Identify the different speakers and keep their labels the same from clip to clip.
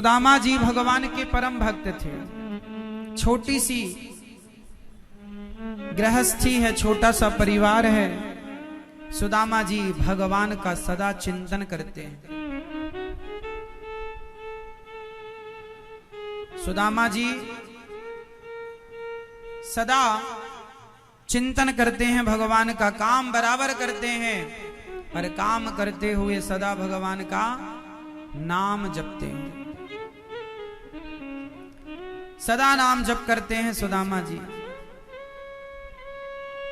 Speaker 1: सुदामा जी भगवान के परम भक्त थे। छोटी सी गृहस्थी है, छोटा सा परिवार है। सुदामा जी भगवान का सदा चिंतन करते हैं। सुदामा जी सदा चिंतन करते हैं भगवान का, काम बराबर करते हैं, और काम करते हुए सदा भगवान का नाम जपते हैं। सदा नाम जप करते हैं सुदामा जी।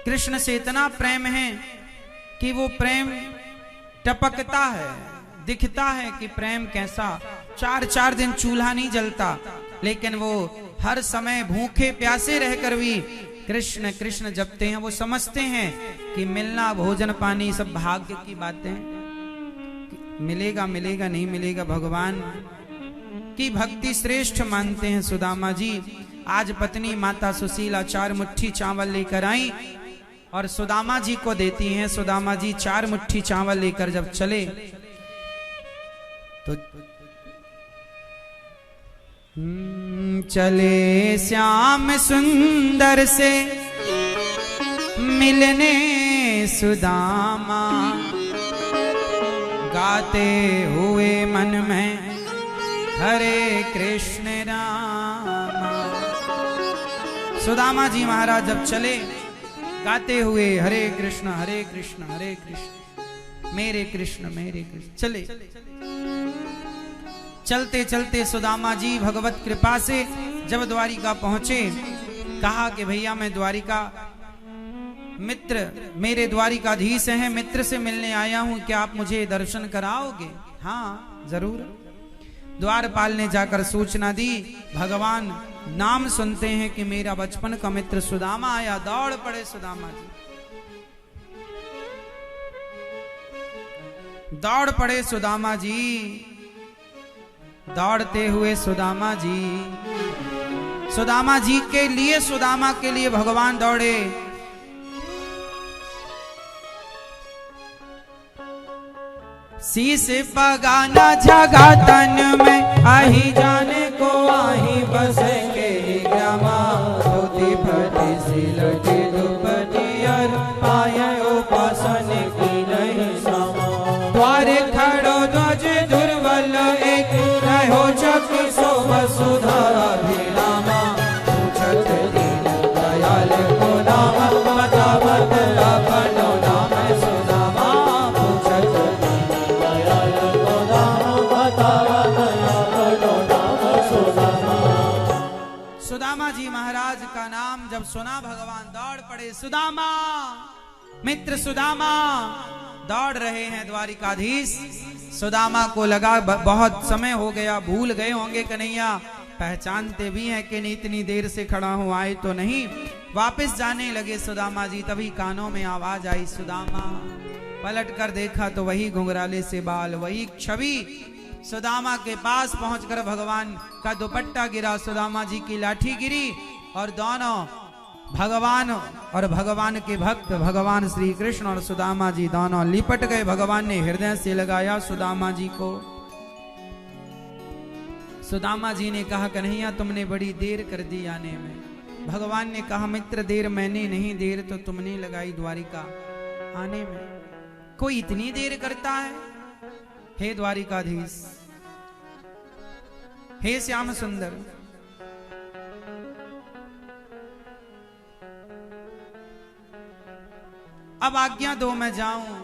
Speaker 1: कृष्ण से इतना प्रेम है कि वो प्रेम टपकता है, दिखता है कि प्रेम कैसा। 4-4 दिन चूल्हा नहीं जलता, लेकिन वो हर समय भूखे प्यासे रहकर भी कृष्ण कृष्ण जपते हैं। वो समझते हैं कि मिलना, भोजन पानी सब भाग्य की बातें, मिलेगा मिलेगा नहीं मिलेगा, भगवान की भक्ति श्रेष्ठ मानते हैं सुदामा जी। आज पत्नी माता सुशीला 4 मुट्ठी चावल लेकर आई और सुदामा जी को देती हैं। सुदामा जी 4 मुट्ठी चावल लेकर जब चले तो चले श्याम सुंदर से मिलने सुदामा, गाते हुए मन में हरे कृष्ण रामा। सुदामा जी महाराज जब चले गाते हुए हरे कृष्ण हरे कृष्ण हरे कृष्ण मेरे कृष्ण चले। चलते चलते सुदामा जी भगवत कृपा से जब द्वारिका पहुंचे, कहा कि भैया मैं द्वारिका मित्र, मेरे द्वारिकाधीश हैं, मित्र से मिलने आया हूं, क्या आप मुझे दर्शन कराओगे? हाँ जरूर। द्वारपाल ने जाकर सूचना दी। भगवान नाम सुनते हैं कि मेरा बचपन का मित्र सुदामा आया। दौड़ पड़े सुदामा जी, दौड़ पड़े सुदामा जी। दौड़ते हुए सुदामा जी के लिए, सुदामा के लिए भगवान दौड़े। शीश पगाना जगा तन में, आही जाने को आही बसेंगे ग्रामा। धोती फटी सिलटी दुपटी और आए उपासन की नहीं समा। द्वारे खड़ो ध्वज दुर्बल एक, रहो चक सो वसुधा अभिरामा। पूछत दीन दयाल को नाम, बतावत अपनो नाम सुदामा। पूछत दीन दयाल को नाम, बतावत अपनो नाम सुदामा। सुदामा जी महाराज का नाम जब सुना भगवान दौड़ पड़े। सुदामा मित्र सुदामा दौड़ रहे हैं द्वारिकाधीश। सुदामा को लगा बहुत समय हो गया, भूल गए होंगे कन्हैया, पहचानते भी हैं कि नहीं इतनी देर से खड़ा हूं, आए तो नहीं। वापस जाने लगे सुदामा जी, तभी कानों में आवाज आई सुदामा। पलट कर देखा तो वही घुंघराले से बाल, वही छवि। सुदामा के पास पहुंचकर भगवान का दुपट्टा गिरा, सुदामा जी की लाठी गिरी, और दोनों भगवान और भगवान के भक्त भगवान श्री कृष्ण और सुदामा जी दोनों लिपट गए। भगवान ने हृदय से लगाया सुदामा जी को। सुदामा जी ने कहा कन्हैया तुमने बड़ी देर कर दी आने में। भगवान ने कहा मित्र देर मैंने नहीं, देर तो तुमने लगाई द्वारिका आने में। कोई इतनी देर करता है? हे द्वारिकाधीश, हे श्याम सुंदर, अब आज्ञा दो मैं जाऊं।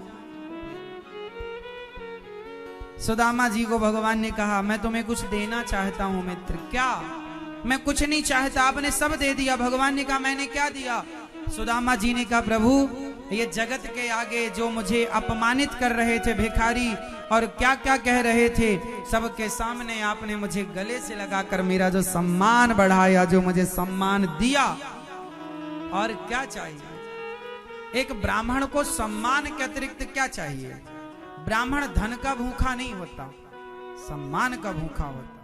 Speaker 1: सुदामा जी को भगवान ने कहा मैं तुम्हें कुछ देना चाहता हूं मित्र। क्या? मैं कुछ नहीं चाहता, आपने सब दे दिया। भगवान ने कहा मैंने क्या दिया? सुदामा जी ने कहा प्रभु ये जगत के आगे जो मुझे अपमानित कर रहे थे भिखारी, और क्या क्या कह रहे थे, सबके सामने आपने मुझे गले से लगाकर मेरा जो सम्मान बढ़ाया, जो मुझे सम्मान दिया, और क्या चाहिए? एक ब्राह्मण को सम्मान के अतिरिक्त क्या चाहिए? ब्राह्मण धन का भूखा नहीं होता, सम्मान का भूखा होता।